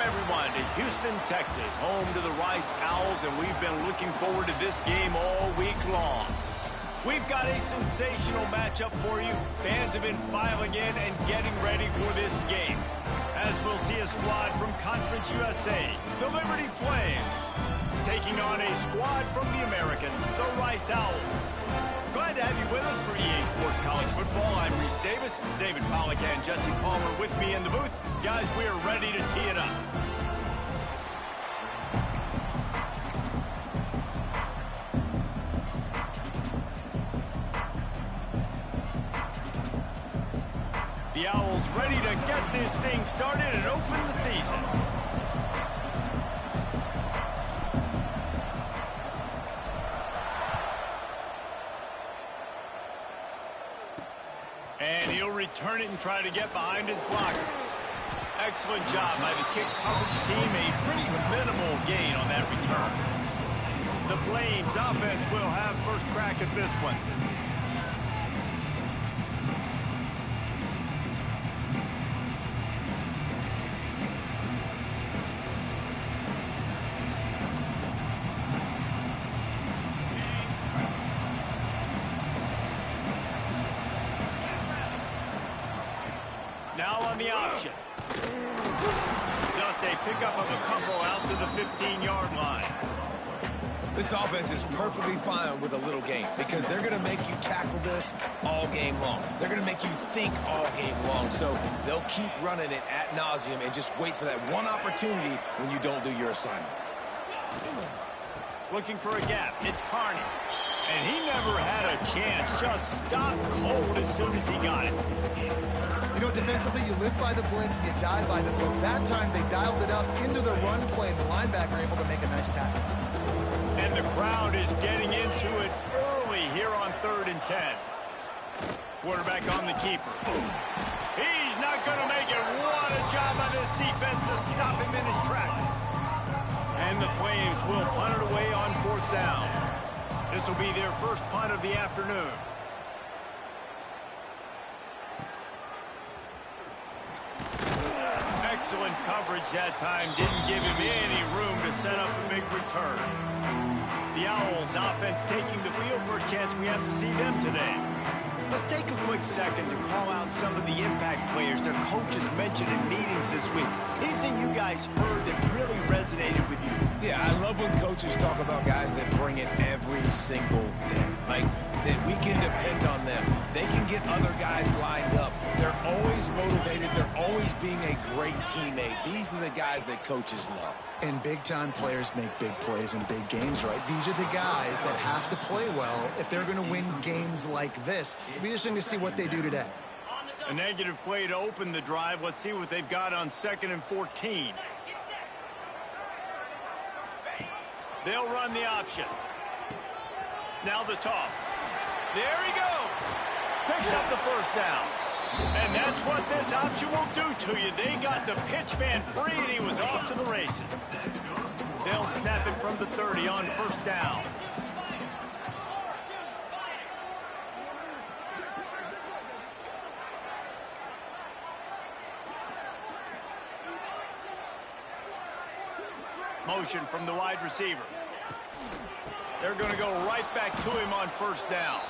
everyone, to Houston, Texas, home to the Rice Owls, and we've been looking forward to this game all week long. We've got a sensational matchup for you. Fans have been filing in and getting ready for this game, as we'll see a squad from Conference USA, the Liberty Flames, taking on a squad from the American, the Rice Owls. Glad to have you with us for EA Sports College Football. I'm Reese Davis, David Pollack and Jesse Palmer with me in the booth. Guys, we are ready to tee it up. The Owls ready to get this thing started and open the season. And he'll return it and try to get behind his blockers. Excellent job by the kick coverage team. A pretty minimal gain on that return. The Flames offense will have first crack at this one. Now on the option. Just a pickup of a couple out to the 15-yard line. This offense is perfectly fine with a little game because they're going to make you tackle this all game long. They're going to make you think all game long. So they'll keep running it ad nauseum and just wait for that one opportunity when you don't do your assignment. Looking for a gap. It's Carney. And he never had a chance. Just stopped cold as soon as he got it. You know, defensively, you live by the blitz and you die by the blitz. That time, they dialed it up into the run play, and the linebacker able to make a nice tackle. And the crowd is getting into it early here on 3rd and 10. Quarterback on the keeper. He's not going to make it. What a job by this defense to stop him in his tracks. And the Flames will punt it away on 4th down. This will be their first punt of the afternoon. Excellent coverage that time. Didn't give him any room to set up a big return. The Owls offense taking the field. First chance we have to see them today. Let's take a quick second to call out some of the impact players their coaches mentioned in meetings this week. Anything you guys heard that really resonated with you? Yeah, I love when coaches talk about guys that bring it every single day. Like, that we can depend on them. They can get other guys lined up. They're always motivated. They're always being a great teammate. These are the guys that coaches love. And big-time players make big plays in big games, right? These are the guys that have to play well if they're going to win games like this. It'll be interesting to see what they do today. A negative play to open the drive. Let's see what they've got on 2nd and 14. They'll run the option. Now the toss. There he goes. Picks up the first down. And that's what this option will do to you. They got the pitch man free, and he was off to the races. They'll snap it from the 30 on 1st down. Motion from the wide receiver. They're going to go right back to him on 1st down.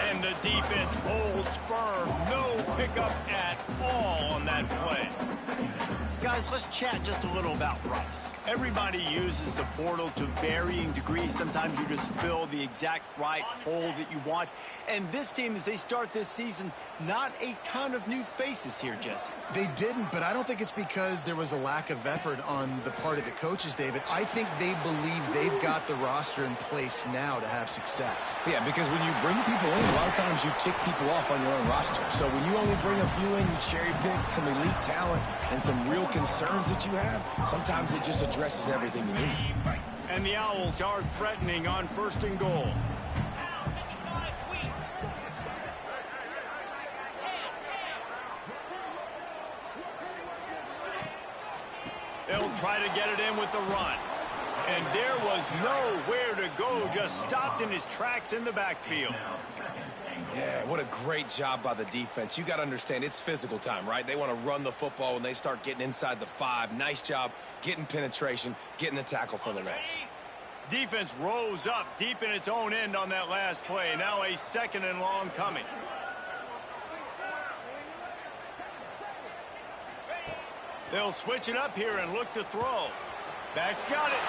And the defense holds firm. No pickup at all on that play. Guys, let's chat just a little about Rice. Everybody uses the portal to varying degrees. Sometimes you just fill the exact right hole that you want. And this team, as they start this season, not a ton of new faces here, Jesse. They didn't, but I don't think it's because there was a lack of effort on the part of the coaches, David. I think they believe they've got the roster in place now to have success. Yeah, because when you bring people in, a lot of times you tick people off on your own roster. So when you only bring a few in, you cherry pick some elite talent and some real concerns that you have, sometimes it just addresses everything you need. And the Owls are threatening on 1st and goal. They'll try to get it in with the run. And there was nowhere to go, just stopped in his tracks in the backfield. Yeah, what a great job by the defense. You got to understand, it's physical time, right? They want to run the football when they start getting inside the 5. Nice job getting penetration, getting the tackle for the loss. Defense rose up deep in its own end on that last play. Now a 2nd and long coming. They'll switch it up here and look to throw. Back's got it.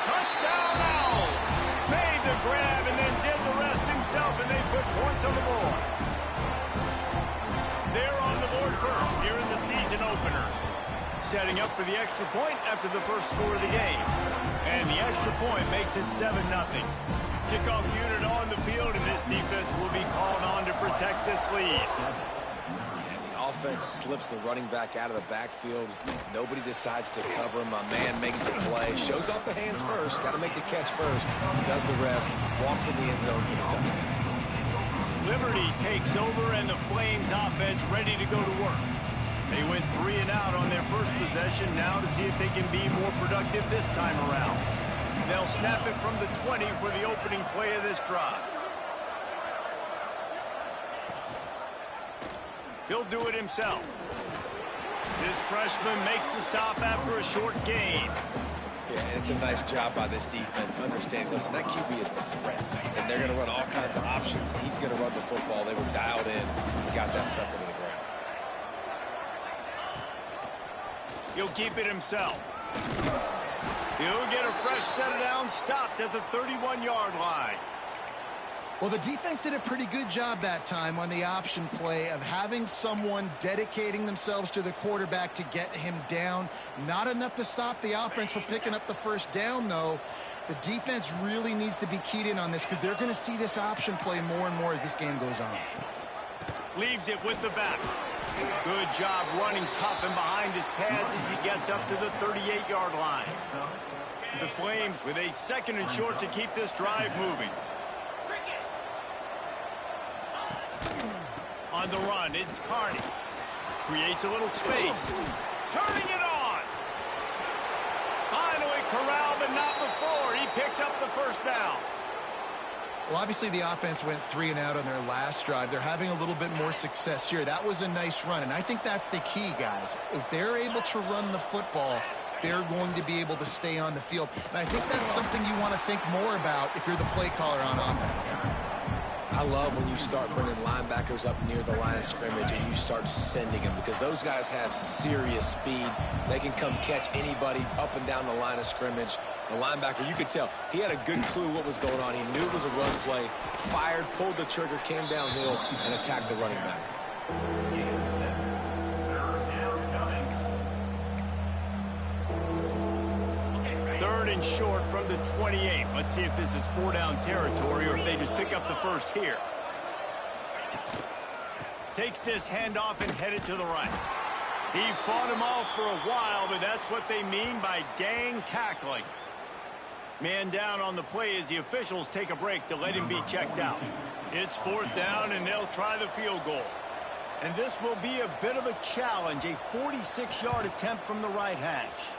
Touchdown Owls! Made the grab and then did the rest himself, and they put points on the board. They're on the board first here in the season opener. Setting up for the extra point after the first score of the game. And the extra point makes it 7-0. Kickoff unit on the field, and this defense will be called on to protect this lead. Offense slips the running back out of the backfield. Nobody decides to cover him. My man makes the play. Shows off the hands first. Got to make the catch first. Does the rest. Walks in the end zone for the touchdown. Liberty takes over, and the Flames offense ready to go to work. They went 3 and out on their first possession. Now to see if they can be more productive this time around. They'll snap it from the 20 for the opening play of this drive. He'll do it himself. This freshman makes the stop after a short gain. Yeah, and it's a nice job by this defense. Understand, listen, that QB is a threat. And they're going to run all kinds of options. He's going to run the football. They were dialed in and got that sucker to the ground. He'll keep it himself. He'll get a fresh set down, stopped at the 31-yard line. Well, the defense did a pretty good job that time on the option play of having someone dedicating themselves to the quarterback to get him down. Not enough to stop the offense from picking up the first down, though. The defense really needs to be keyed in on this because they're going to see this option play more and more as this game goes on. Leaves it with the back. Good job running tough and behind his pads as he gets up to the 38-yard line. The Flames with a 2nd and short to keep this drive moving. On the run, it's Carney. Creates a little space. Turning it on. Finally corralled, but not before. He picks up the first down. Well, obviously the offense went 3 and out on their last drive. They're having a little bit more success here. That was a nice run, and I think that's the key, guys. If they're able to run the football, they're going to be able to stay on the field. And I think that's something you want to think more about if you're the play caller on offense. I love when you start bringing linebackers up near the line of scrimmage and you start sending them because those guys have serious speed. They can come catch anybody up and down the line of scrimmage. The linebacker, you could tell, he had a good clue what was going on. He knew it was a run play, fired, pulled the trigger, came downhill, and attacked the running back. 3rd and short from the 28. Let's see if this is 4-down territory or if they just pick up the first here. Takes this handoff and headed to the right. He fought him off for a while, but that's what they mean by gang tackling. Man down on the play as the officials take a break to let him be checked out. It's 4th down, and they'll try the field goal. And this will be a bit of a challenge, a 46-yard attempt from the right hash.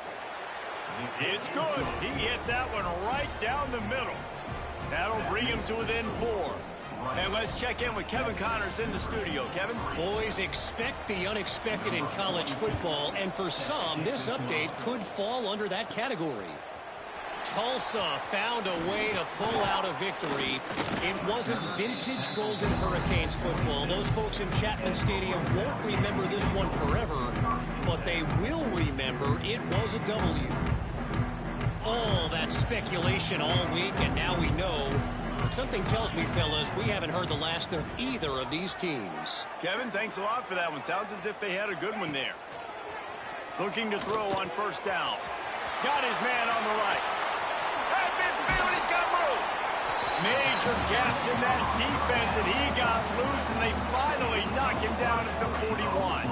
It's good. He hit that one right down the middle. That'll bring him to within 4. And let's check in with Kevin Connors in the studio. Kevin? Boys, expect the unexpected in college football, and for some, this update could fall under that category. Tulsa found a way to pull out a victory. It wasn't vintage Golden Hurricanes football. Those folks in Chapman Stadium won't remember this one forever, but they will remember it was a W. All that speculation all week, and now we know. Something tells me, fellas, we haven't heard the last of either of these teams. Kevin, thanks a lot for that one. Sounds as if they had a good one there. Looking to throw on 1st down. Got his man on the right. At midfield, he's got room. Major gaps in that defense, and he got loose, and they finally knock him down at the 41.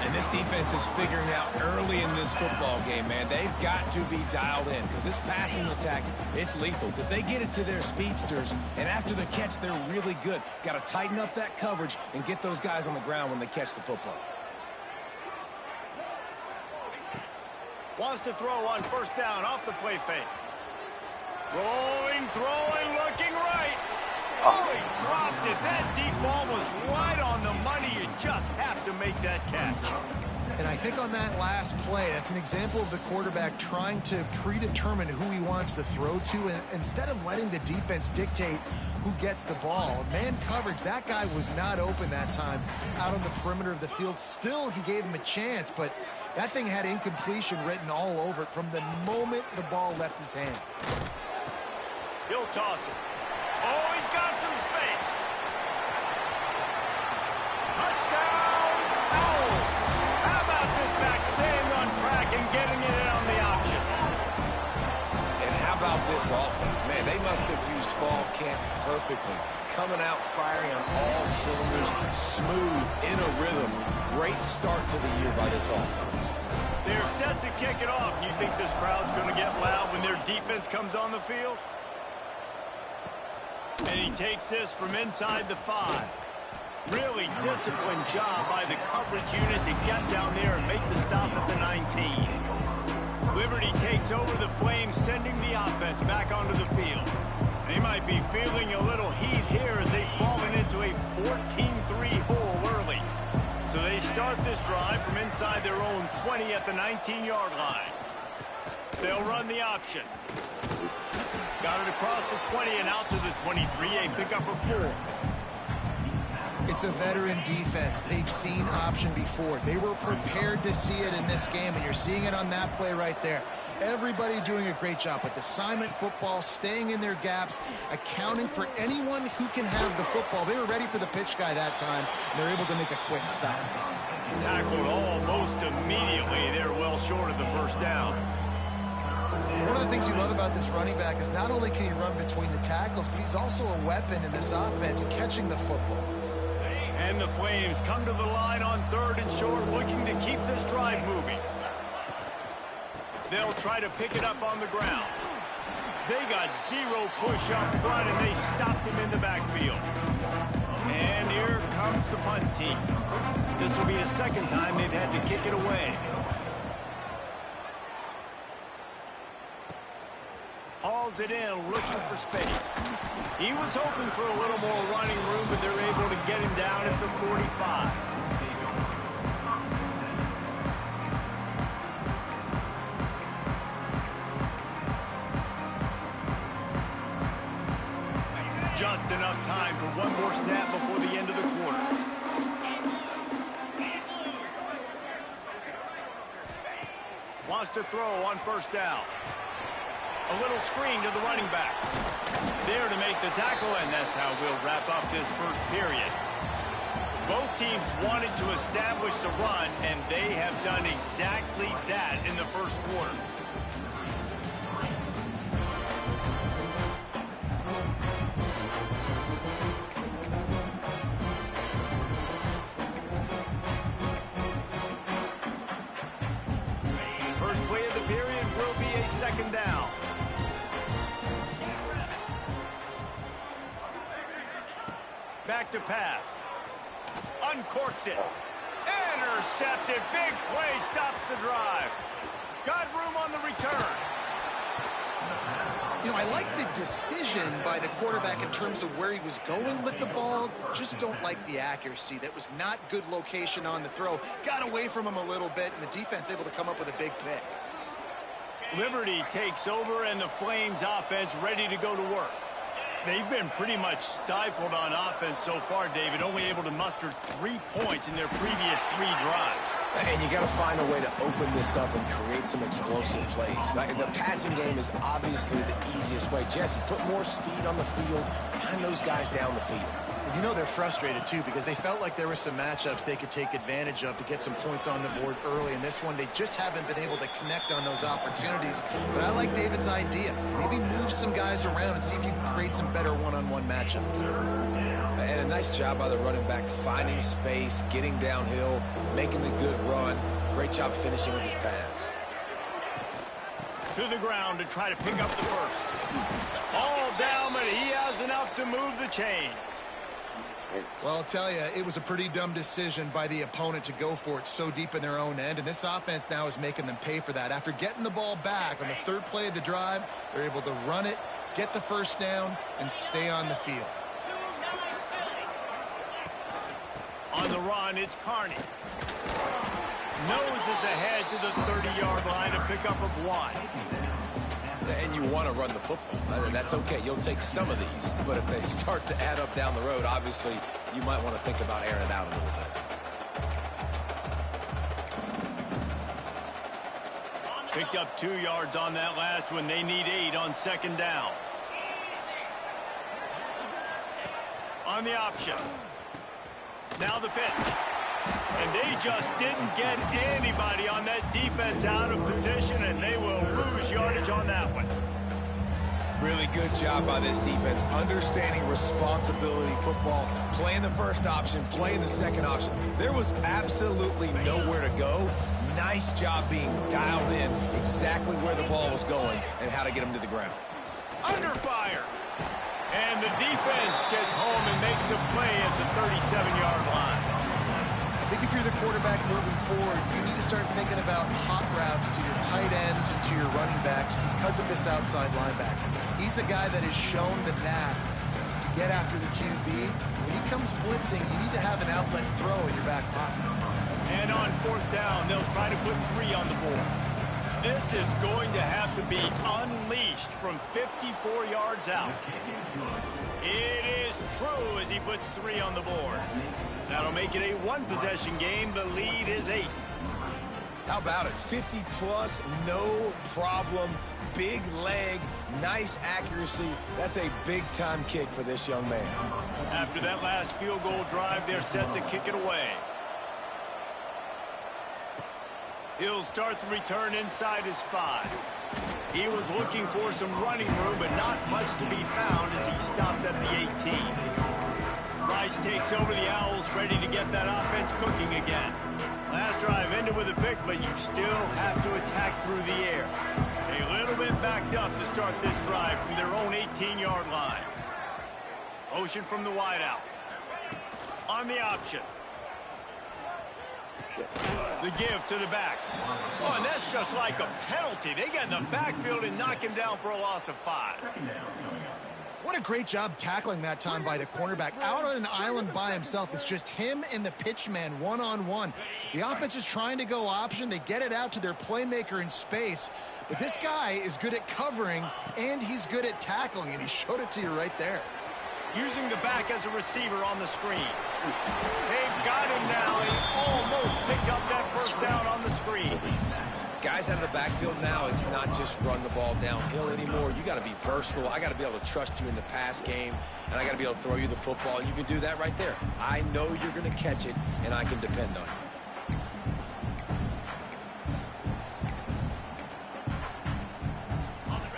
And this defense is figuring out early in this football game, man. They've got to be dialed in because this passing attack, it's lethal because they get it to their speedsters, and after the catch, they're really good. Got to tighten up that coverage and get those guys on the ground when they catch the football. Wants to throw on 1st down off the play fake. Rolling, throwing, looking right. Oh, he dropped it. That deep ball was right on the money. You just have to make that catch. And I think on that last play, that's an example of the quarterback trying to predetermine who he wants to throw to, and instead of letting the defense dictate who gets the ball. Man coverage, that guy was not open that time out on the perimeter of the field. Still, he gave him a chance, but that thing had incompletion written all over it from the moment the ball left his hand. He'll toss it. Oh, he's got some space. Touchdown, Owls. How about this back staying on track and getting it in on the option? And how about this offense? Man, they must have used fall camp perfectly. Coming out firing on all cylinders, smooth, in a rhythm. Great start to the year by this offense. They're set to kick it off. You think this crowd's going to get loud when their defense comes on the field? And he takes this from inside the 5. Really disciplined job by the coverage unit to get down there and make the stop at the 19. Liberty takes over the Flames, sending the offense back onto the field. They might be feeling a little heat here as they've fallen into a 14-3 hole early. So they start this drive from inside their own 20 at the 19-yard line. They'll run the option. Got it across the 20 and out to the 23, a pickup of 4. It's a veteran defense. They've seen option before. They were prepared to see it in this game, and you're seeing it on that play right there. Everybody doing a great job with assignment football, staying in their gaps, accounting for anyone who can have the football. They were ready for the pitch guy that time, and they're able to make a quick stop. Tackled almost immediately. They're well short of the first down. One of the things you love about this running back is not only can he run between the tackles, but he's also a weapon in this offense, catching the football. And the Flames come to the line on 3rd and short, looking to keep this drive moving. They'll try to pick it up on the ground. They got 0 push up front, and they stopped him in the backfield. And here comes the punt team. This will be the second time they've had to kick it away. Hauls it in, looking for space. He was hoping for a little more running room, but they're able to get him down at the 45. Just enough time for one more snap before the end of the quarter. Wants to throw on 1st down. A little screen to the running back. There to make the tackle, and that's how we'll wrap up this first period. Both teams wanted to establish the run, and they have done exactly that in the first quarter. First play of the period will be a 2nd down. Back to pass. Uncorks it. Intercepted. Big play stops the drive. Got room on the return. You know, I like the decision by the quarterback in terms of where he was going with the ball. Just don't like the accuracy. That was not good location on the throw. Got away from him a little bit, and the defense able to come up with a big pick. Liberty takes over, and the Flames offense ready to go to work. They've been pretty much stifled on offense so far, David, only able to muster 3 points in their previous 3 drives. And you got to find a way to open this up and create some explosive plays. The passing game is obviously the easiest way. Jesse, put more speed on the field. Find those guys down the field. You know they're frustrated, too, because they felt like there were some matchups they could take advantage of to get some points on the board early. And this one, they just haven't been able to connect on those opportunities. But I like David's idea. Maybe move some guys around and see if you can create some better one-on-one matchups. And a nice job by the running back, finding space, getting downhill, making the good run. Great job finishing with his pads. To the ground to try to pick up the first. All down, but he has enough to move the chains. Well, I'll tell you, it was a pretty dumb decision by the opponent to go for it so deep in their own end, and this offense now is making them pay for that. After getting the ball back on the 3rd play of the drive, they're able to run it, get the 1st down, and stay on the field. On the run, it's Carney. Noses ahead to the 30-yard line to pick up of 1. And you want to run the football. That's okay. You'll take some of these. But if they start to add up down the road, obviously, you might want to think about airing it out a little bit. Picked up 2 yards on that last one. They need 8 on second down. On the option. Now the pitch. And they just didn't get anybody on that defense out of position, and they will lose yardage on that one. Really good job by this defense, understanding responsibility football, playing the first option, playing the second option. There was absolutely nowhere to go. Nice job being dialed in exactly where the ball was going and how to get them to the ground. Under fire. And the defense gets home and makes a play at the 37-yard line. I think if you're the quarterback moving forward, you need to start thinking about hot routes to your tight ends and to your running backs because of this outside linebacker. He's a guy that has shown the knack to get after the QB. When he comes blitzing, you need to have an outlet throw in your back pocket. And on fourth down, they'll try to put 3 on the board. This is going to have to be unleashed from 54 yards out. It is true as he puts 3 on the board. That'll make it a 1-possession game. The lead is 8. How about it? 50-plus, no problem. Big leg, nice accuracy. That's a big-time kick for this young man. After that last field goal drive, they're set to kick it away. He'll start the return inside his 5. He was looking for some running room, but not much to be found as he stopped at the 18. Rice takes over the Owls, ready to get that offense cooking again. Last drive ended with a pick, but you still have to attack through the air. A little bit backed up to start this drive from their own 18-yard line. Motion from the wideout. On the option. The give to the back. Oh, and that's just like a penalty. They get in the backfield and knock him down for a loss of 5. What a great job tackling that time by the cornerback. Out on an island by himself. It's just him and the pitch man one-on-one. The offense is trying to go option. They get it out to their playmaker in space. But this guy is good at covering, and he's good at tackling, and he showed it to you right there. Using the back as a receiver on the screen. They've got him now, and he almost picked up that first down on the screen. Guys out of the backfield now, it's not just run the ball downhill anymore. You got to be versatile. I got to be able to trust you in the pass game, and I got to be able to throw you the football, and you can do that right there. I know you're going to catch it, and I can depend on it.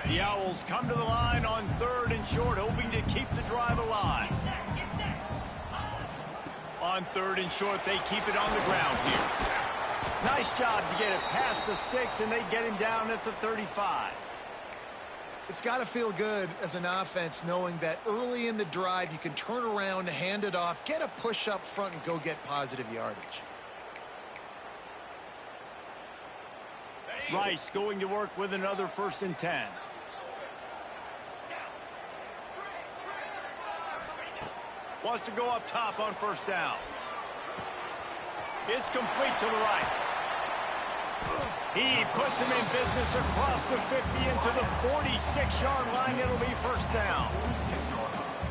The Owls come to the line on 3rd and short, hoping to keep the drive alive. On 3rd and short, they keep it on the ground here. Nice job to get it past the sticks, and they get him down at the 35. It's got to feel good as an offense knowing that early in the drive you can turn around, hand it off, get a push up front, and go get positive yardage. Rice going to work with another 1st and 10. Wants to go up top on 1st down. It's complete to the right. He puts him in business across the 50 into the 46-yard line. It'll be 1st down.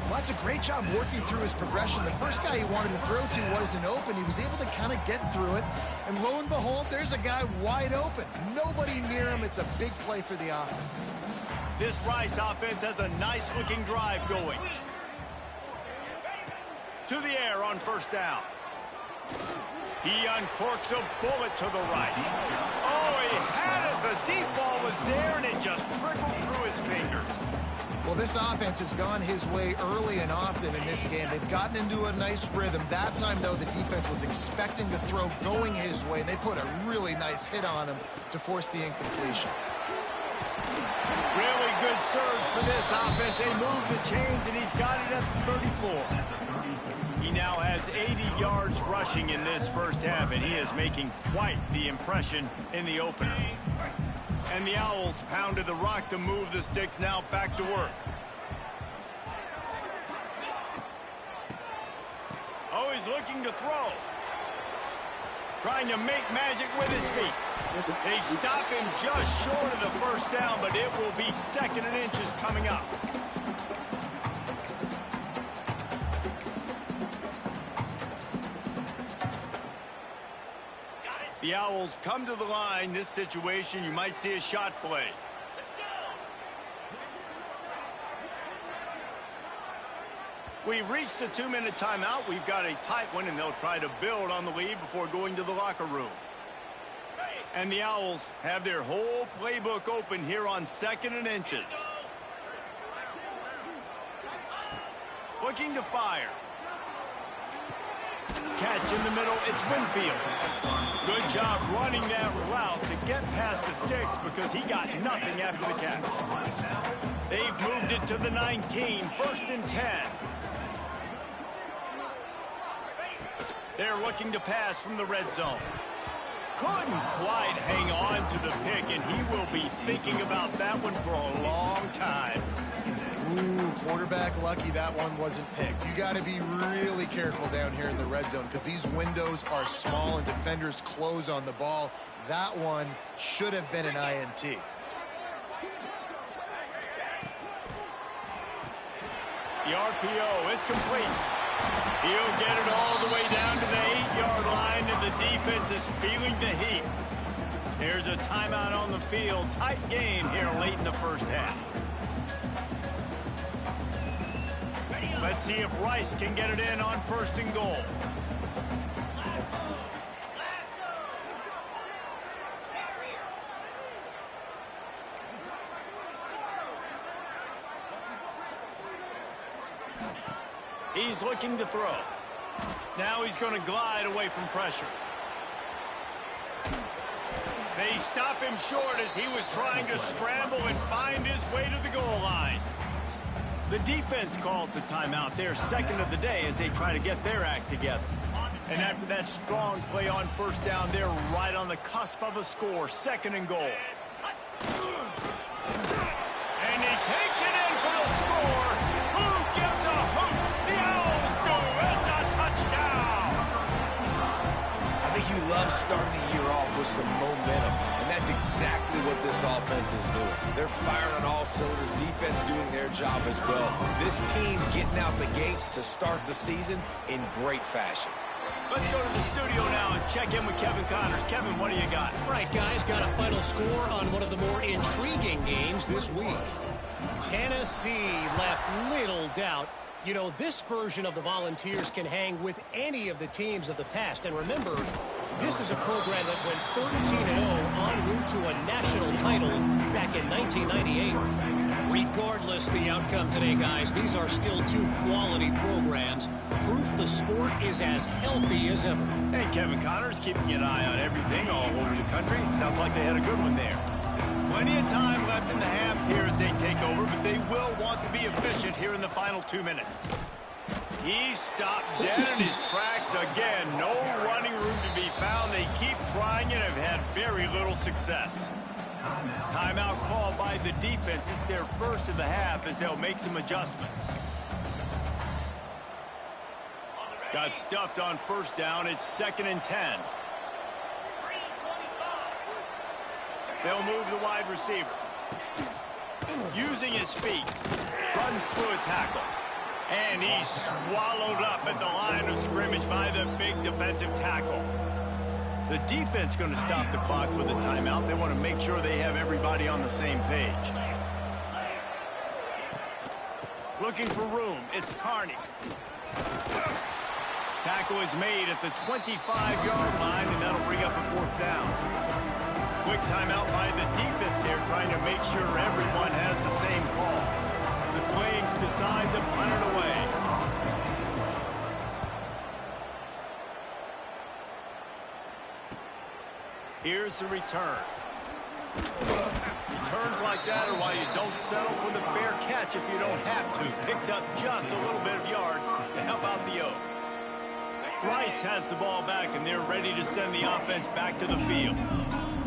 Well, that's a great job working through his progression. The first guy he wanted to throw to wasn't open. He was able to kind of get through it. And lo and behold, there's a guy wide open. Nobody near him. It's a big play for the offense. This Rice offense has a nice-looking drive going. To the air on 1st down. He uncorks a bullet to the right. Oh, he had it. The deep ball was there, and it just trickled through his fingers. Well, this offense has gone his way early and often in this game. They've gotten into a nice rhythm. That time, though, the defense was expecting the throw going his way, and they put a really nice hit on him to force the incompletion. Really good surge for this offense. They move the chains, and he's got it at the 34. He now has 80 yards rushing in this first half, and he is making quite the impression in the opener. And the Owls pounded the rock to move the sticks, now back to work. Oh, he's looking to throw. Trying to make magic with his feet. They stop him just short of the first down, but it will be 2nd and inches coming up. The Owls come to the line. This situation, you might see a shot play. We've reached the 2-minute timeout. We've got a tight one, and they'll try to build on the lead before going to the locker room. And the Owls have their whole playbook open here on 2nd and inches. Looking to fire. Catch in the middle, it's Winfield. Good job running that route to get past the sticks because he got nothing after the catch. They've moved it to the 19, 1st and 10. They're looking to pass from the red zone. Couldn't quite hang on to the pick, and he will be thinking about that one for a long time. Ooh, quarterback lucky that one wasn't picked. You got to be really careful down here in the red zone because these windows are small and defenders close on the ball. That one should have been an INT. The RPO, it's complete. He'll get it all the way down to the 8-yard line, and the defense is feeling the heat. There's a timeout on the field. Tight game here late in the first half. Let's see if Rice can get it in on 1st and goal. He's looking to throw. Now he's going to glide away from pressure. They stop him short as he was trying to scramble and find his way to the goal line. The defense calls the timeout. They're 2nd of the day as they try to get their act together. And after that strong play on 1st down, they're right on the cusp of a score. 2nd and goal. And he takes it in for the score. Who gives a hoot? The Owls do. It's a touchdown. I think you love starting the year off with some momentum, and that's exactly what this offense is doing. They're firing on all cylinders, defense doing their job as well. This team getting out the gates to start the season in great fashion. Let's go to the studio now and check in with Kevin Connors. Kevin, what do you got? Right, guys, got a final score on one of the more intriguing games this week. Tennessee left little doubt. You know, this version of the Volunteers can hang with any of the teams of the past. And remember, this is a program that went 13-0 en route to a national title back in 1998. Regardless the outcome today, guys, these are still two quality programs. Proof the sport is as healthy as ever. Hey, Kevin Connors keeping an eye on everything all over the country. Sounds like they had a good one there. Plenty of time left in the half here as they take over, but they will want to be efficient here in the final 2 minutes. He stopped dead in his tracks again. No running room to be found. They keep trying and have had very little success. Timeout called by the defense. It's their first of the half as they'll make some adjustments. Got stuffed on 1st down. It's 2nd and 10. They'll move the wide receiver. Using his feet. Runs through a tackle. And he's swallowed up at the line of scrimmage by the big defensive tackle. The defense going to stop the clock with a timeout. They want to make sure they have everybody on the same page. Looking for room. It's Carney. Tackle is made at the 25-yard line, and that'll bring up a 4th down. Quick timeout by the defense here, trying to make sure everyone has the same call. The Flames decide to punt it away. Here's the return. Returns like that are why you don't settle for the fair catch if you don't have to. Picks up just a little bit of yards to help out the Oak. Rice has the ball back, and they're ready to send the offense back to the field.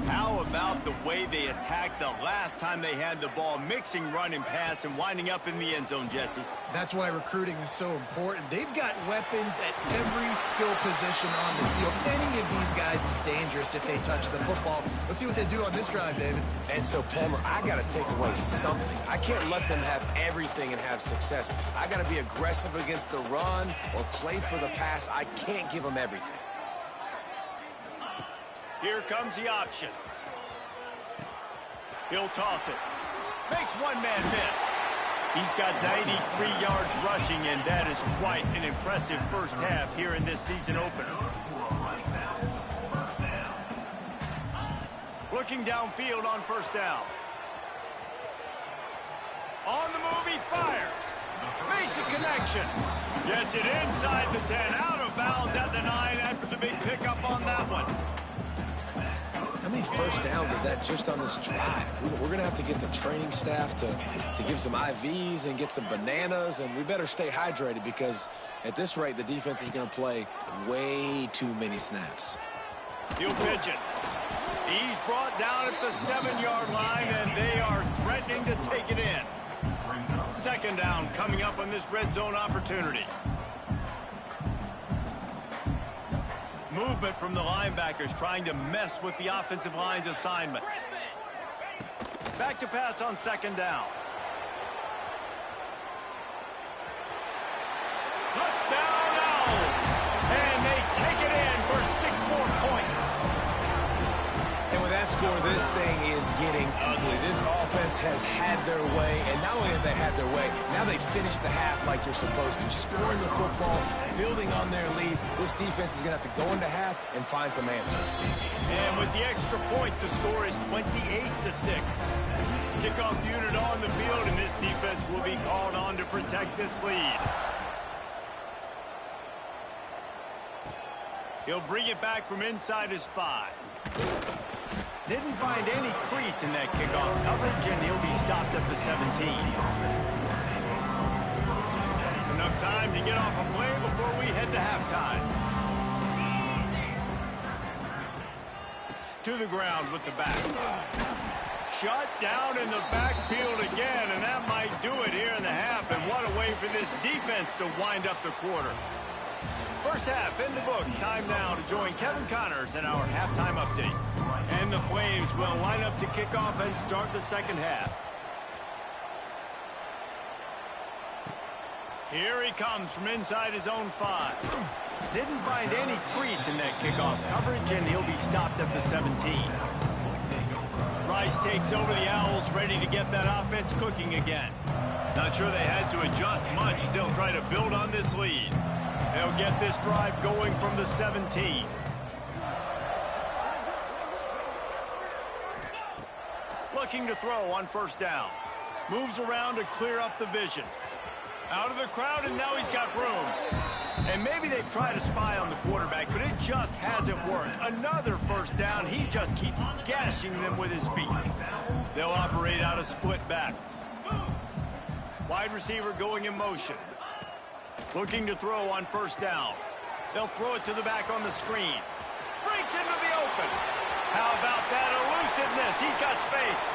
How about the way they attacked the last time they had the ball, mixing run and pass and winding up in the end zone, Jesse? That's why recruiting is so important. They've got weapons at every skill position on the field. Any of these guys is dangerous if they touch the football. Let's see what they do on this drive, David. And so, Palmer, I got to take away something. I can't let them have everything and have success. I got to be aggressive against the run or play for the pass. I can't give them everything. Here comes the option. He'll toss it. Makes one man miss. He's got 93 yards rushing, and that is quite an impressive first half here in this season opener. Looking downfield on first down. On the move, he fires. Makes a connection. Gets it inside the 10, out of bounds at the 9 after the big pickup on that one. How many first downs is that just on this drive? We're going to have to get the training staff to give some IVs and get some bananas, and we better stay hydrated because at this rate, the defense is going to play way too many snaps. He'll pitch it. He's brought down at the 7-yard line, and they are threatening to take it in. Second down coming up on this red zone opportunity. Movement from the linebackers trying to mess with the offensive line's assignments. Back to pass on second down. Touchdown Owls! And they take it in for 6 more points. And with that score, this thing is getting ugly. This offense has had their way, and not only have they had their way, now they finished the half like you're supposed to, scoring the football, building on their lead. This defense is going to have to go into half and find some answers. And with the extra point, the score is 28-6. Kickoff unit on the field, and this defense will be called on to protect this lead. He'll bring it back from inside his 5. Didn't find any crease in that kickoff coverage, and he'll be stopped at the 17. Enough time to get off a play before we head to halftime. To the ground with the back. Shut down in the backfield again, and that might do it here in the half. And what a way for this defense to wind up the quarter. First half in the books. Time now to join Kevin Connors in our halftime update. And the Flames will line up to kick off and start the second half. Here he comes from inside his own 5. Didn't find any crease in that kickoff coverage, and he'll be stopped at the 17. Rice takes over the Owls, ready to get that offense cooking again. Not sure they had to adjust much as they'll try to build on this lead. They'll get this drive going from the 17. Looking to throw on first down. Moves around to clear up the vision. Out of the crowd, and now he's got room. And maybe they've tried to spy on the quarterback, but it just hasn't worked. Another first down. He just keeps gashing them with his feet. They'll operate out of split backs. Wide receiver going in motion. Looking to throw on first down. They'll throw it to the back on the screen. Breaks into the open. How about that elusiveness? He's got space.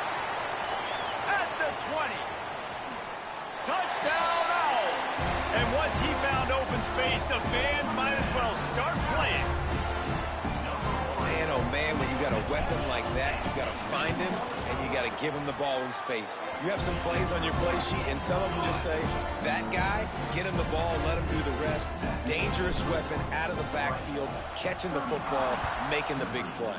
At the 20. Touchdown Owls. And once he found open space, the band might as well start playing. Man, oh man, when you got a weapon like that, you got to find him and you got to give him the ball in space. You have some plays on your play sheet, and some of them just say, that guy, get him the ball, let him do the rest. Dangerous weapon out of the backfield, catching the football, making the big play.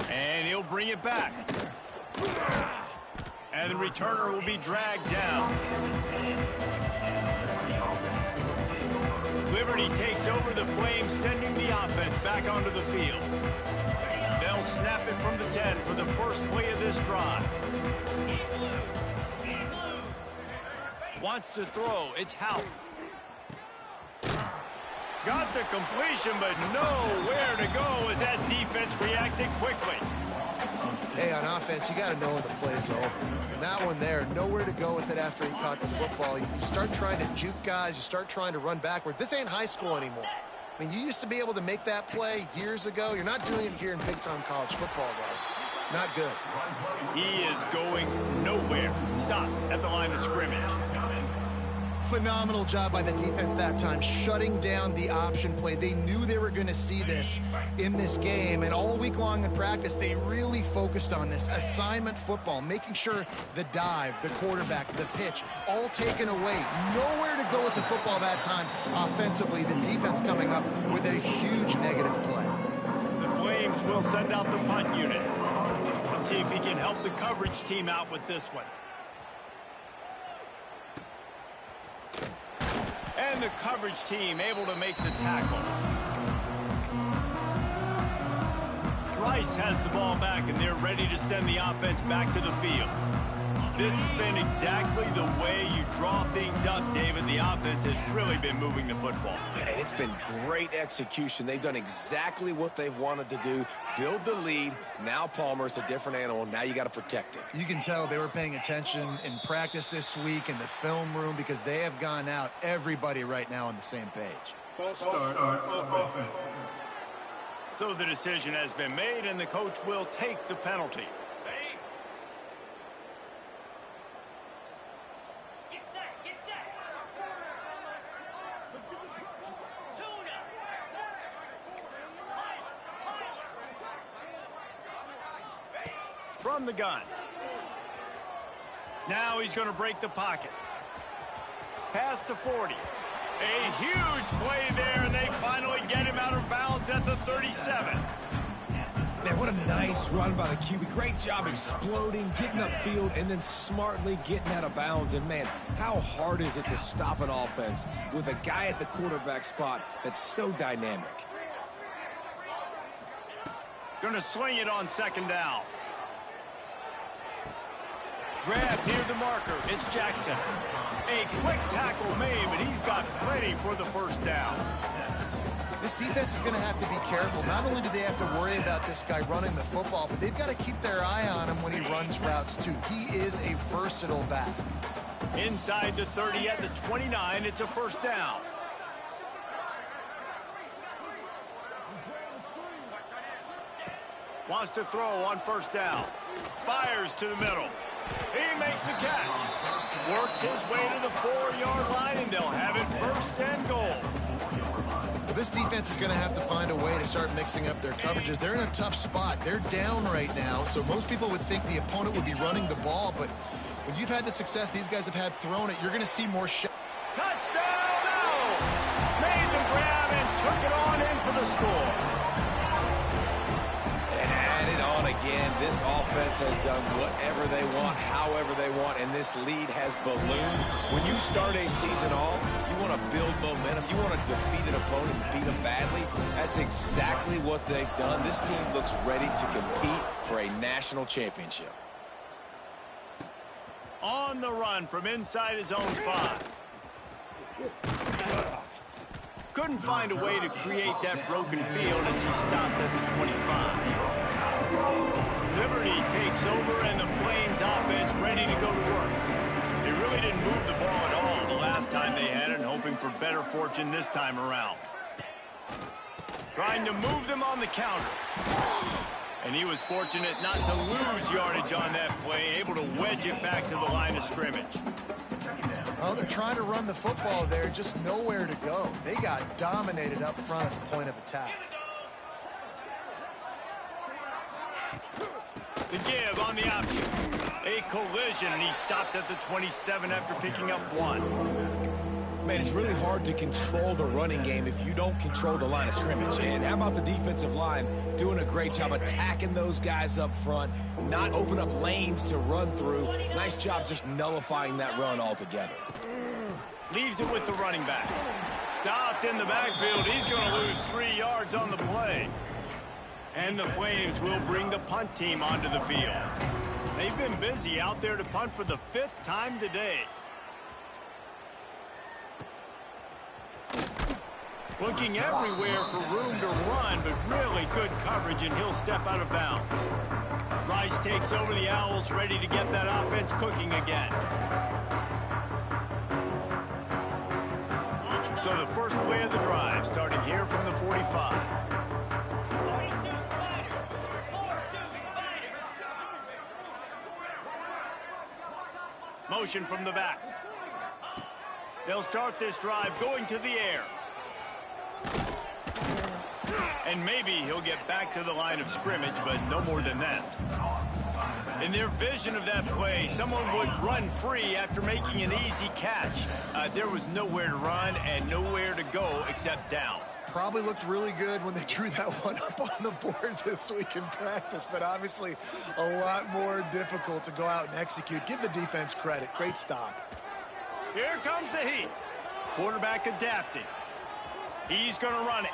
And he'll bring it back. And the returner will be dragged down. Liberty takes over the Flames, sending the offense back onto the field. They'll snap it from the 10 for the first play of this drive. Wants to throw. It's Houck. Got the completion, but nowhere to go as that defense reacted quickly. Hey, on offense, you got to know when the play's over. And that one there, nowhere to go with it after he caught the football. You start trying to juke guys. You start trying to run backward. This ain't high school anymore. I mean, you used to be able to make that play years ago. You're not doing it here in big-time college football, though. Not good. He is going nowhere. Stop at the line of scrimmage. Phenomenal job by the defense that time, shutting down the option play. They knew they were going to see this in this game, and all week long in practice, they really focused on this assignment football, making sure the dive, the quarterback, the pitch, all taken away. Nowhere to go with the football that time offensively. The defense coming up with a huge negative play. The Flames will send out the punt unit. Let's see if he can help the coverage team out with this one. And the coverage team able to make the tackle. Rice has the ball back, and they're ready to send the offense back to the field. This has been exactly the way you draw things up, David. The offense has really been moving the football. And it's been great execution. They've done exactly what they've wanted to do. Build the lead. Now Palmer's a different animal. Now you got to protect it. You can tell they were paying attention in practice this week in the film room because they have gone out, everybody right now on the same page. False start on offense. So the decision has been made, and the coach will take the penalty. From the gun. Now he's going to break the pocket. Past the 40. A huge play there, and they finally get him out of bounds at the 37. Man, what a nice run by the QB. Great job exploding, getting upfield, and then smartly getting out of bounds. And, man, how hard is it to stop an offense with a guy at the quarterback spot that's so dynamic? Going to swing it on second down. Grab near the marker. It's Jackson. A quick tackle made, but he's got plenty for the first down. This defense is going to have to be careful. Not only do they have to worry about this guy running the football, but they've got to keep their eye on him when he runs routes, too. He is a versatile back. Inside the 30 at the 29, it's a first down. Wants to throw on first down. Fires to the middle. He makes a catch. Works his way to the 4-yard line, and they'll have it first and goal. Well, this defense is going to have to find a way to start mixing up their coverages. They're in a tough spot. They're down right now, so most people would think the opponent would be running the ball, but when you've had the success these guys have had throwing it, you're going to see more shots. Touchdown! Owls! Made the grab and took it on in for the score. Again, this offense has done whatever they want, however they want, and this lead has ballooned. When you start a season off, you want to build momentum. You want to defeat an opponent and beat them badly. That's exactly what they've done. This team looks ready to compete for a national championship. On the run from inside his own 5. Couldn't find a way to create that broken field as he stopped at the 25. Liberty takes over, and the Flames offense ready to go to work. They really didn't move the ball at all the last time they had it, and hoping for better fortune this time around. Trying to move them on the counter. And he was fortunate not to lose yardage on that play, able to wedge it back to the line of scrimmage. Well, they're trying to run the football there, just nowhere to go. They got dominated up front at the point of attack. The give on the option. A collision, and he stopped at the 27 after picking up 1. Man, it's really hard to control the running game if you don't control the line of scrimmage. And how about the defensive line doing a great job attacking those guys up front, not open up lanes to run through. Nice job just nullifying that run altogether. Leaves it with the running back. Stopped in the backfield. He's going to lose 3 yards on the play. And the Flames will bring the punt team onto the field. They've been busy out there to punt for the 5th time today. Looking everywhere for room to run, but really good coverage, and he'll step out of bounds. Rice takes over the Owls, ready to get that offense cooking again. So the first play of the drive, starting here from the Motion from the back. They'll start this drive going to the air. And maybe he'll get back to the line of scrimmage, but no more than that. In their vision of that play, someone would run free after making an easy catch. There was nowhere to run and nowhere to go except down. Probably looked really good when they drew that one up on the board this week in practice, but obviously a lot more difficult to go out and execute. Give the defense credit. Great stop. Here comes the heat. Quarterback adapting. He's going to run it.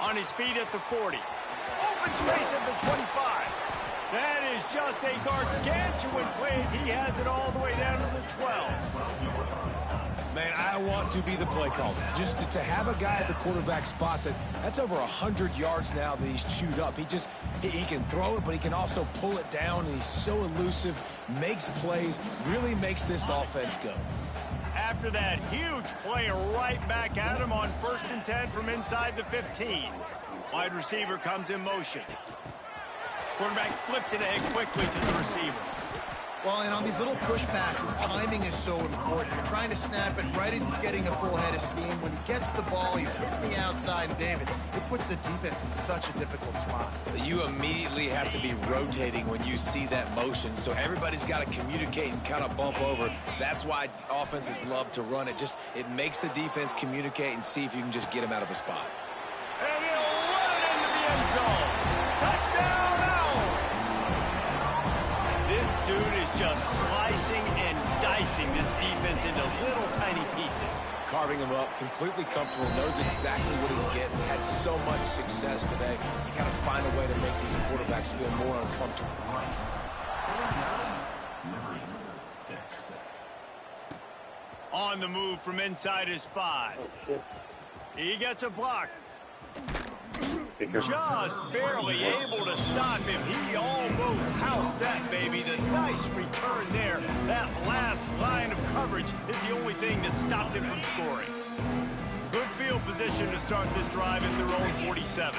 On his feet at the 40. Open space at the 25. That is just a gargantuan play as he has it all the way down to the 12. Man, I want to be the play caller. Just to have a guy at the quarterback spot that's over 100 yards now that he's chewed up. He can throw it, but he can also pull it down, and he's so elusive, makes plays, really makes this offense go. After that huge play right back at him on 1st and 10 from inside the 15. Wide receiver comes in motion. Quarterback flips it ahead quickly to the receiver. Well, and on these little push passes, timing is so important. You're trying to snap it right as he's getting a full head of steam. When he gets the ball, he's hitting the outside, and David, it puts the defense in such a difficult spot. You immediately have to be rotating when you see that motion, so everybody's got to communicate and kind of bump over. That's why offenses love to run it. It makes the defense communicate and see if you can just get him out of a spot. And he'll run it into the end zone. Touchdown, Owls! This dude is just slicing and dicing this defense into little tiny pieces. Carving him up, completely comfortable, knows exactly what he's getting, had so much success today. You got to find a way to make these quarterbacks feel more uncomfortable. On the move from inside his 5. He gets a block. Just barely able to stop him. He almost housed that, baby. The nice return there. That last line of coverage is the only thing that stopped him from scoring. Good field position to start this drive at their own 47.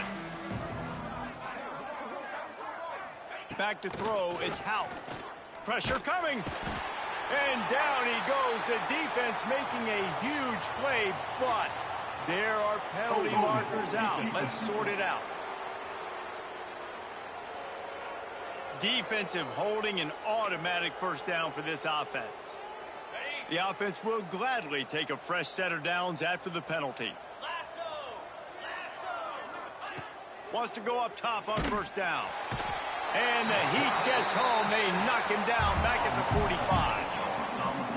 Back to throw, it's Houck. Pressure coming. And down he goes. The defense making a huge play, but there are penalty markers out. Let's sort it out. Defensive holding, an automatic first down for this offense. The offense will gladly take a fresh set of downs after the penalty. Wants to go up top on first down. And the Heat gets home. They knock him down back at the 45.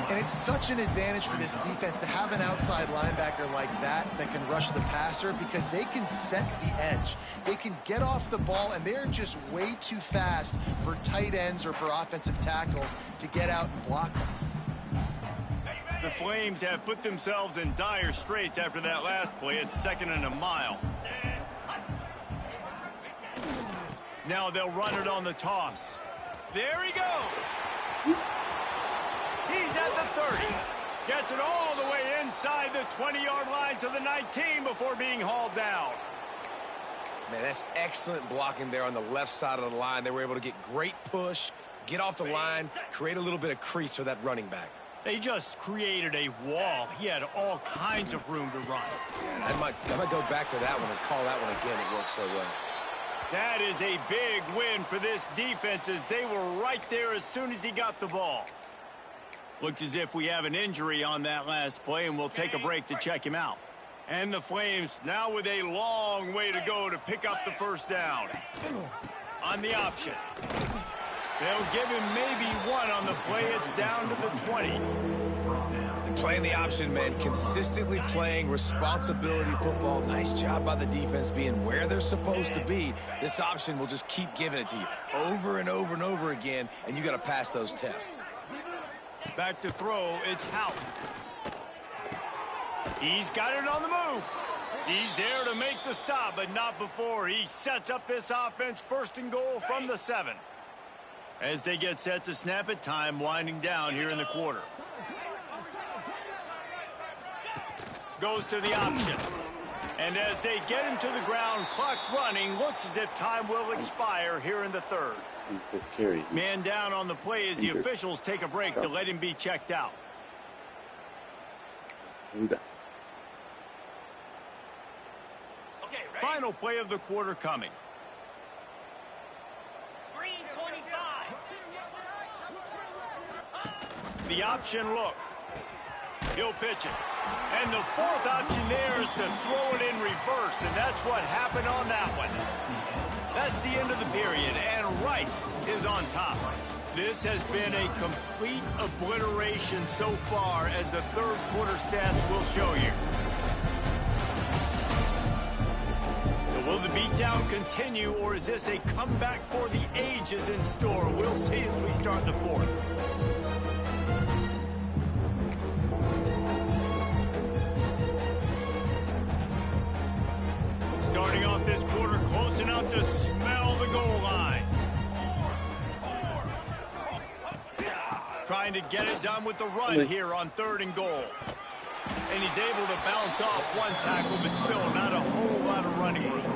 And it's such an advantage for this defense to have an outside linebacker like that can rush the passer, because they can set the edge. They can get off the ball, and they're just way too fast for tight ends or for offensive tackles to get out and block them. The Flames have put themselves in dire straits after that last play. It's 2nd and a mile. Now they'll run it on the toss. There he goes. He's at the 30. Gets it all the way inside the 20-yard line to the 19 before being hauled down. Man, that's excellent blocking there on the left side of the line. They were able to get great push, get off the line, create a little bit of crease for that running back. They just created a wall. He had all kinds of room to run. Yeah, I might go back to that one and call that one again. It worked so well. That is a big win for this defense, as they were right there as soon as he got the ball. Looks as if we have an injury on that last play, and we'll take a break to check him out. And the Flames now with a long way to go to pick up the first down. On the option. They'll give him maybe one on the play. It's down to the 20. Playing the option, man. Consistently playing responsibility football. Nice job by the defense being where they're supposed to be. This option will just keep giving it to you over and over and over again, and you got to pass those tests. Back to throw, it's Houck. He's got it on the move. He's there to make the stop, but not before. He sets up this offense 1st and goal from the 7. As they get set to snap it, time winding down here in the quarter. Goes to the option. And as they get him to the ground, clock running, looks as if time will expire here in the third. Man down on the play as the officials take a break to let him be checked out. Final play of the quarter coming. Green 25. The option look. He'll pitch it. And the fourth option there is to throw it in reverse, and that's what happened on that one. That's the end of the period, and Rice is on top. This has been a complete obliteration so far, as the third quarter stats will show you. So will the beatdown continue, or is this a comeback for the ages in store? We'll see as we start the fourth. Starting off this quarter close enough to smell the goal line. Trying to get it done with the run here on 3rd and goal. And he's able to bounce off one tackle, but still not a whole lot of running room.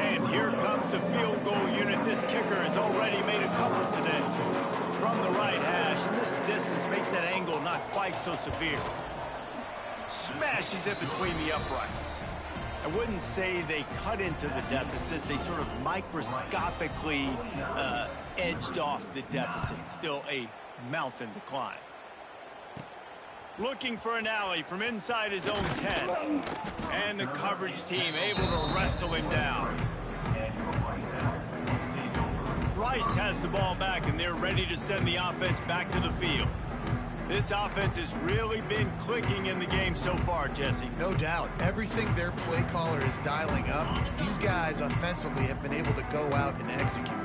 And here comes the field goal unit. This kicker has already made a couple today. From the right hash, and this distance makes that angle not quite so severe. Smashes it between the uprights. I wouldn't say they cut into the deficit. They sort of microscopically edged off the deficit. Still a mountain to climb. Looking for an alley from inside his own 10. And the coverage team able to wrestle him down. Rice has the ball back, and they're ready to send the offense back to the field. This offense has really been clicking in the game so far, Jesse. No doubt. Everything their play caller is dialing up, these guys offensively have been able to go out and execute it.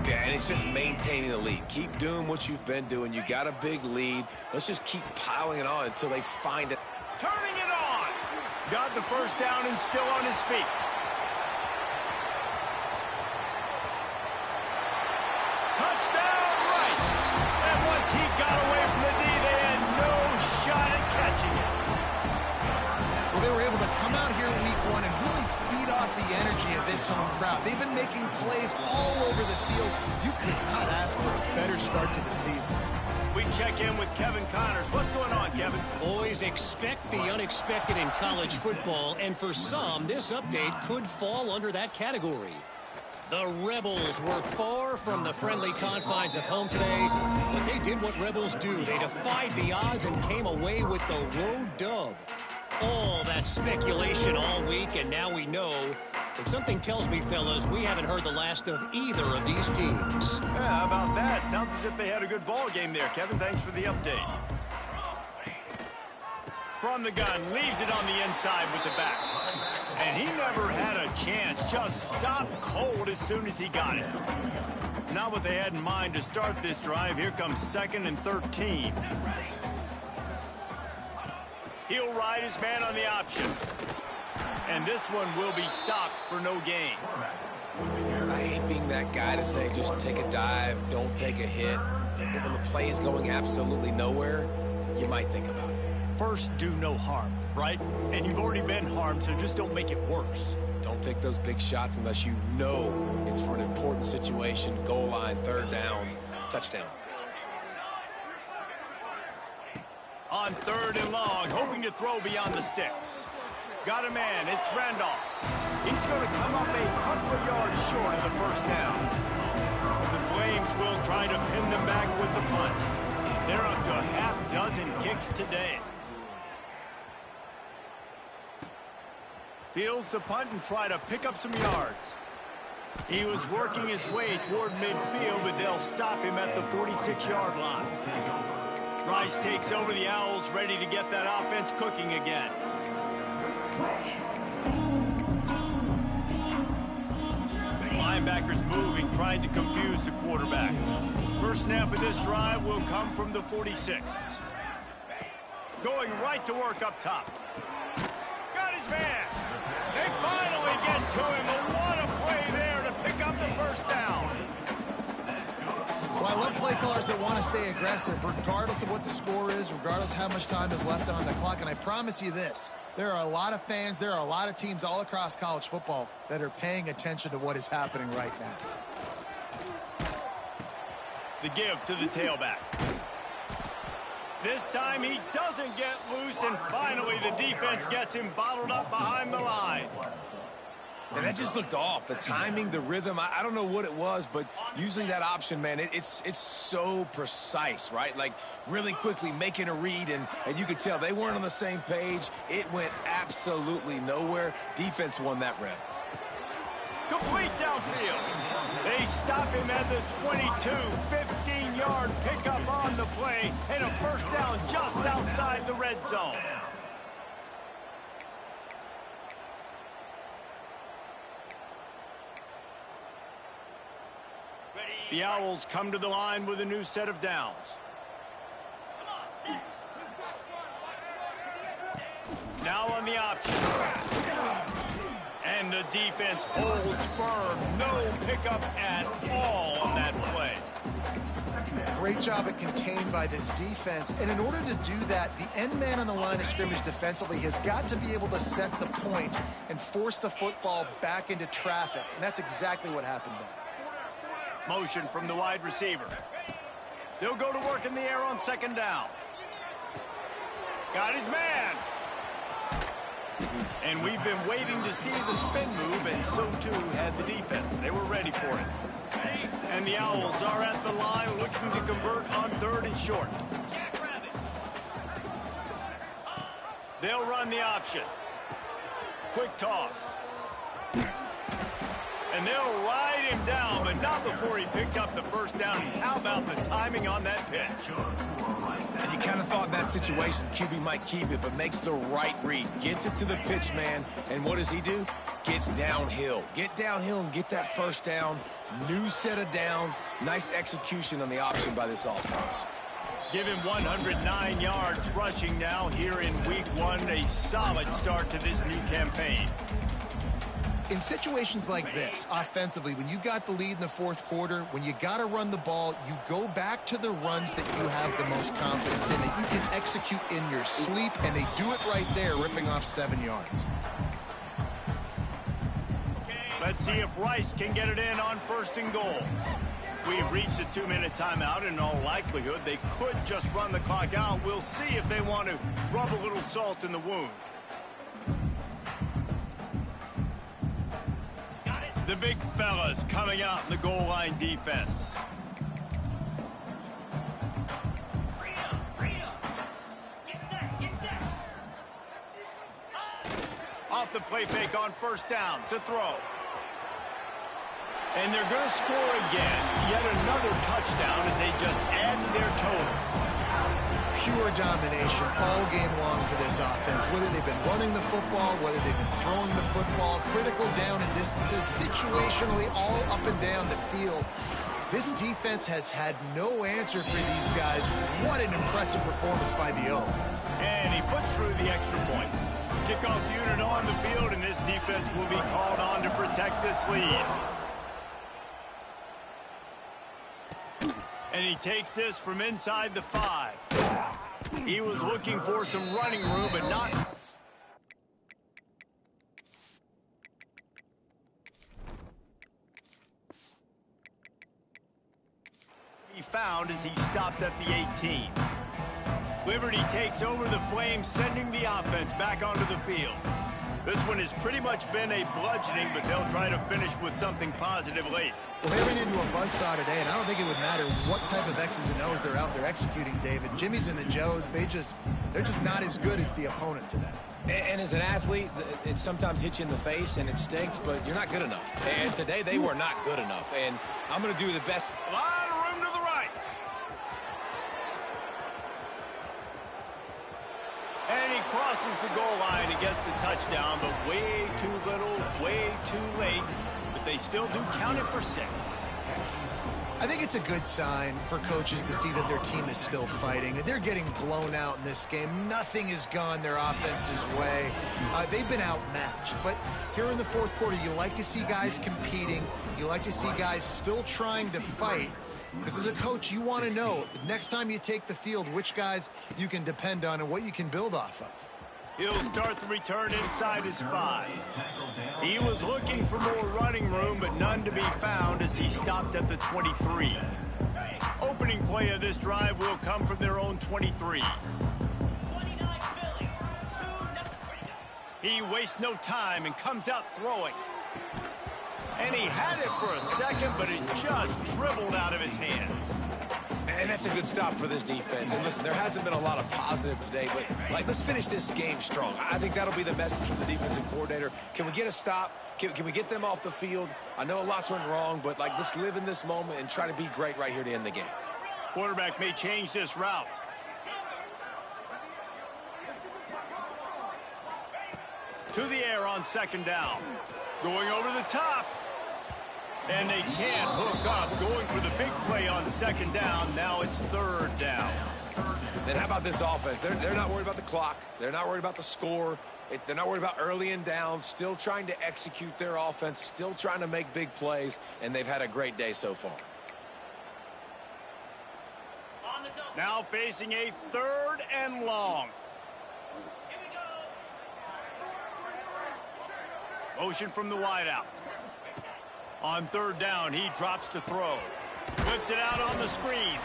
Yeah, and it's just maintaining the lead. Keep doing what you've been doing. You got a big lead. Let's just keep piling it on until they find it. Turning it on. Got the first down and still on his feet. Touchdown, Rice. And once he got away from the D, they had no shot at catching it. Well, they were able to come out here week 1 and really feed off the energy of this home crowd. They've been making plays all over the field. You could not ask for a better start to the season. We check in with Kevin Connors. What's going on, Kevin? Always expect the unexpected in college football, and for some, this update could fall under that category. The Rebels were far from the friendly confines of home today, but they did what Rebels do. They defied the odds and came away with the road dub. All that speculation all week, and now we know. But something tells me, fellas, we haven't heard the last of either of these teams. Yeah, how about that? Sounds as if they had a good ball game there, Kevin. Thanks for the update. From the gun, leaves it on the inside with the back. And he never had a chance. Just stopped cold as soon as he got it. Not what they had in mind to start this drive. Here comes 2nd and 13. He'll ride his man on the option. And this one will be stopped for no gain. I hate being that guy to say just take a dive, don't take a hit. But when the play is going absolutely nowhere, you might think about it. First, do no harm, right? And you've already been harmed, so just don't make it worse. Don't take those big shots unless you know it's for an important situation. Goal line, 3rd down, touchdown. On 3rd and long, hoping to throw beyond the sticks. Got a man, it's Randolph. He's going to come up a couple of yards short of the first down. The Flames will try to pin them back with the punt. They're up to a half-dozen kicks today. Fields the punt and try to pick up some yards. He was working his way toward midfield, but they'll stop him at the 46-yard line. Rice takes over the Owls, ready to get that offense cooking again. Linebackers moving, trying to confuse the quarterback. First snap of this drive will come from the 46. Going right to work up top. Got his man. They finally get to him. And what a play there to pick up the first down. Well, I love play callers that want to stay aggressive, regardless of what the score is, regardless of how much time is left on the clock. And I promise you this, There are a lot of fans, there are a lot of teams all across college football that are paying attention to what is happening right now. The give to the tailback. This time he doesn't get loose, and finally the defense gets him bottled up behind the line. And that just looked off. The timing, the rhythm, I don't know what it was, but usually that option, man, it's so precise, right? Like really quickly making a read, and you could tell they weren't on the same page. It went absolutely nowhere. Defense won that rep. Complete downfield. They stop him at the 22, 15-yard pickup on the play, and a first down just outside the red zone. The Owls come to the line with a new set of downs. Now on the option. And the defense holds firm. No pickup at all on that play. Great job at contained by this defense. And in order to do that, the end man on the line of scrimmage defensively has got to be able to set the point and force the football back into traffic. And that's exactly what happened there. Motion from the wide receiver. They'll go to work in the air on second down. Got his man. And we've been waiting to see the spin move, and so too had the defense. They were ready for it. And the Owls are at the line looking to convert on 3rd and short. They'll run the option. Quick toss. And they'll ride him down, but not before he picked up the first down. How about the timing on that pitch? And you kind of thought in that situation QB might keep it, but makes the right read. Gets it to the pitch man, and what does he do? Gets downhill. Get downhill and get that first down. New set of downs. Nice execution on the option by this offense. Give him 109 yards rushing now here in week 1. A solid start to this new campaign. In situations like this, offensively, when you've got the lead in the 4th quarter, when you got to run the ball, you go back to the runs that you have the most confidence in, that you can execute in your sleep, and they do it right there, ripping off 7 yards. Let's see if Rice can get it in on 1st and goal. We've reached a 2-minute timeout. In all likelihood, they could just run the clock out. We'll see if they want to rub a little salt in the wound. The big fellas coming out in the goal line defense. Off the play fake on 1st down to throw. And they're going to score again. Yet another touchdown as they just add to their total. Pure domination all game long for this offense. Whether they've been running the football, whether they've been throwing the football, critical down and distances, situationally all up and down the field. This defense has had no answer for these guys. What an impressive performance by the O. And he puts through the extra point. Kickoff unit on the field, and this defense will be called on to protect this lead. And he takes this from inside the 5. He was looking for some running room, but not. He found as he stopped at the 18. Liberty takes over the Flames, sending the offense back onto the field. This one has pretty much been a bludgeoning, but they'll try to finish with something positive late. Well, they ran into a buzzsaw today, and I don't think it would matter what type of X's and O's they're out there executing, David. Jimmy's and the Joes, they're just not as good as the opponent today. And as an athlete, it sometimes hits you in the face, and it stinks, but you're not good enough. And today, they were not good enough. And I'm going to do the best. A lot of room to the right. And he crosses the goal line and gets the touchdown, but way too little, way too late. But they still do count it for 6. I think it's a good sign for coaches to see that their team is still fighting. They're getting blown out in this game. Nothing has gone their offense's way. They've been outmatched. But here in the 4th quarter, you like to see guys competing. You like to see guys still trying to fight. Because as a coach, you want to know next time you take the field which guys you can depend on and what you can build off of. He'll start the return inside his 5. He was looking for more running room, but none to be found as he stopped at the 23. Opening play of this drive will come from their own 23. He wastes no time and comes out throwing. And he had it for a second, but it just dribbled out of his hands. And that's a good stop for this defense. And listen, there hasn't been a lot of positive today, but let's finish this game strong. I think that'll be the message from the defensive coordinator. Can we get a stop? Can we get them off the field? I know a lot's went wrong, but let's live in this moment and try to be great right here to end the game. Quarterback may change this route. To the air on second down. Going over the top. And they can't hook up. Going for the big play on second down. Now it's third down. Then how about this offense? They're not worried about the clock. They're not worried about the score. They're not worried about early and down. Still trying to execute their offense. Still trying to make big plays. And they've had a great day so far. Now facing a third and long. Motion from the wideout. On third down, he drops to throw. Flips it out on the screen.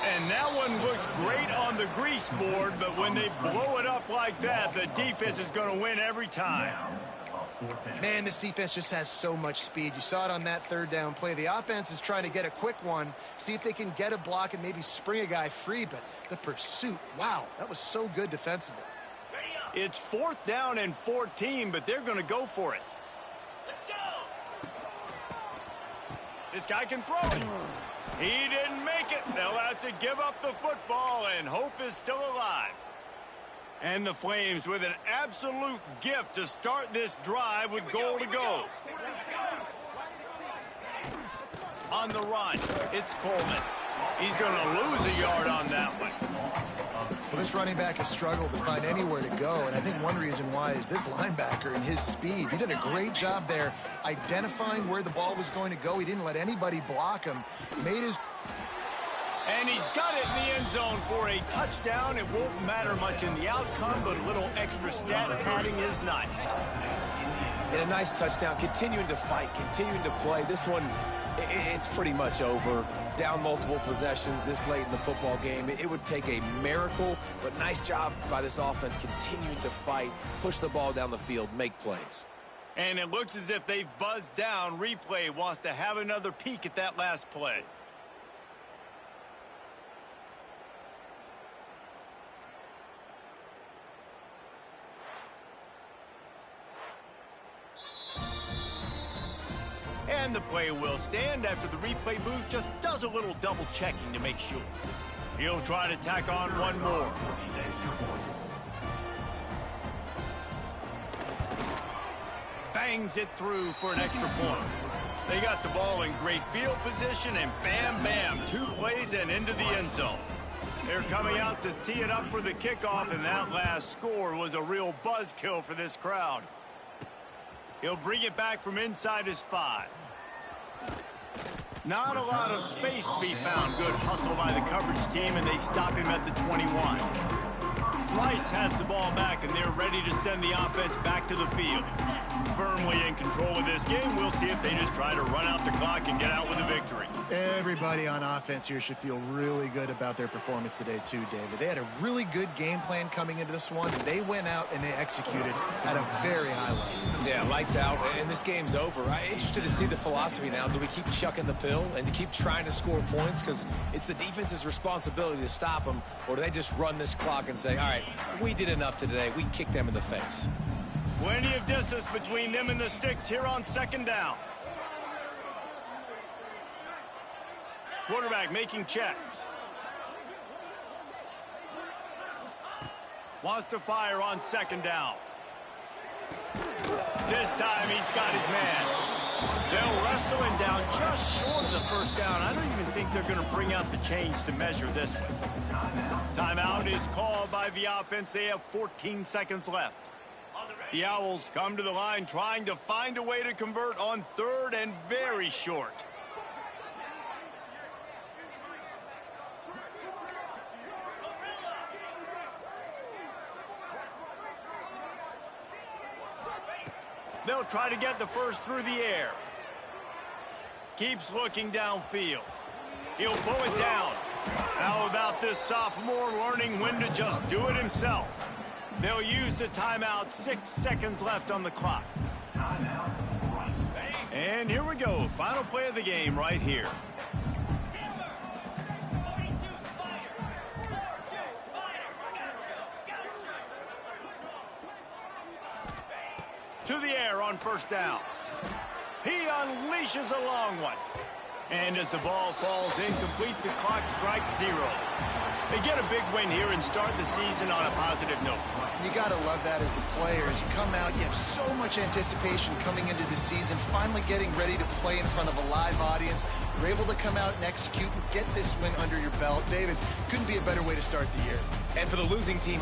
And that one looked great on the grease board, but when they blow it up like that, the defense is going to win every time. Man, this defense just has so much speed. You saw it on that third down play. The offense is trying to get a quick one, see if they can get a block and maybe spring a guy free, but the pursuit, wow, that was so good defensively. It's fourth down and 14, but they're going to go for it. This guy can throw it. He didn't make it. They'll have to give up the football, and hope is still alive. And the Flames with an absolute gift to start this drive with goal to go. On the run, it's Coleman. He's going to lose a yard on that one. Well, this running back has struggled to find anywhere to go, and I think one reason why is this linebacker and his speed. He did a great job there identifying where the ball was going to go. He didn't let anybody block him. Made his... And he's got it in the end zone for a touchdown. It won't matter much in the outcome, but a little extra stat padding is nice. And a nice touchdown, continuing to fight, continuing to play. This one, it's pretty much over. Down multiple possessions this late in the football game. It would take a miracle, but nice job by this offense continuing to fight, push the ball down the field, make plays. And it looks as if they've buzzed down. Replay wants to have another peek at that last play. And the play will stand after the replay booth just does a little double checking to make sure. He'll try to tack on one more. Bangs it through for an extra point. They got the ball in great field position, and bam, bam, 2 plays and into the end zone. They're coming out to tee it up for the kickoff, and that last score was a real buzzkill for this crowd. He'll bring it back from inside his 5. Not a lot of space to be found. Good hustle by the coverage team, and they stop him at the 21. Rice has the ball back, and they're ready to send the offense back to the field. Firmly in control of this game. We'll see if they just try to run out the clock and get out with a victory. Everybody on offense here should feel really good about their performance today too, David. They had a really good game plan coming into this one. They went out and they executed at a very high level. Yeah, lights out, and this game's over. I'm interested to see the philosophy now. Do we keep chucking the pill and to keep trying to score points because it's the defense's responsibility to stop them, or do they just run this clock and say, all right, we did enough today. We kicked them in the face. Plenty of distance between them and the sticks here on second down. Quarterback making checks. Wants to fire on second down. This time he's got his man. They'll wrestle him down just short of the first down. I don't even think they're going to bring out the chains to measure this one. Timeout is called by the offense. They have 14 seconds left. The Owls come to the line trying to find a way to convert on third and very short. They'll try to get the first through the air. Keeps looking downfield. He'll pull it down. How about this sophomore learning when to just do it himself? They'll use the timeout. 6 seconds left on the clock. And here we go. Final play of the game right here. To the air on first down. He unleashes a long one. And as the ball falls incomplete, the clock strikes 0. They get a big win here and start the season on a positive note. You got to love that as the player. As you come out, you have so much anticipation coming into the season, finally getting ready to play in front of a live audience. You're able to come out and execute and get this win under your belt. David, couldn't be a better way to start the year. And for the losing team,